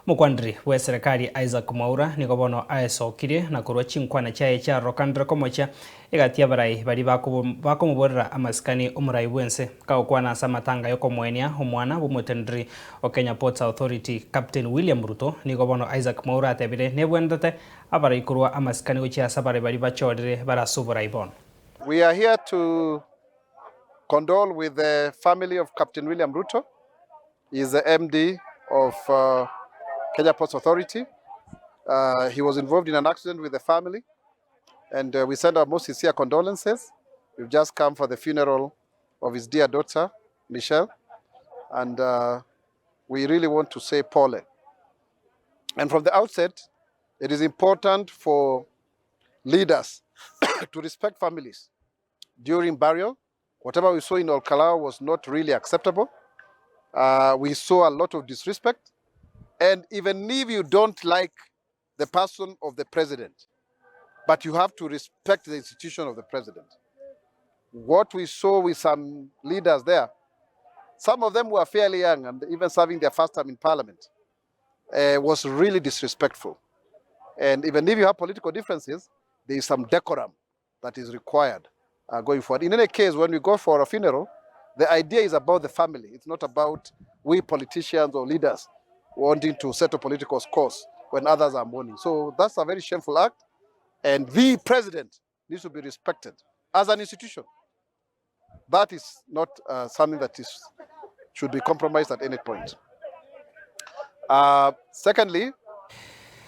Mukwandri we serikali Isaac MWAURA niko bono aesokire na kurwa CHINKWANA chae cha rokandra komocha igati Abarai bari bakomuborera Amasikani BW'ENSE kaokwana samatanga yokomwenia omwana bumutendri o Kenya Ports Authority Captain William Ruto niko bono Isaac MWAURA atebire nebwendete Abarai kurwa Amasikani gochia sabare bari bachodire barasubura ibon. We are here to condole with the family of Captain William Ruto. He is the MD of Kenya Ports Authority. He was involved in an accident with the family, and we send our most sincere condolences. We've just come for the funeral of his dear daughter, Michelle, and we really want to say Pole. And from the outset, it is important for leaders to respect families during burial. Whatever we saw in Olkalau was not really acceptable. We saw a lot of disrespect. And even if you don't like the person of the president, but you have to respect the institution of the president. What we saw with some leaders there, some of them were fairly young and even serving their first time in parliament, was really disrespectful. And even if you have political differences, there is some decorum that is required going forward. In any case, when we go for a funeral, the idea is about the family. It's not about we politicians or leaders wanting to settle political scores when others are mourning. So that's a very shameful act, and the president needs to be respected as an institution. That is not something that should be compromised at any point. Secondly,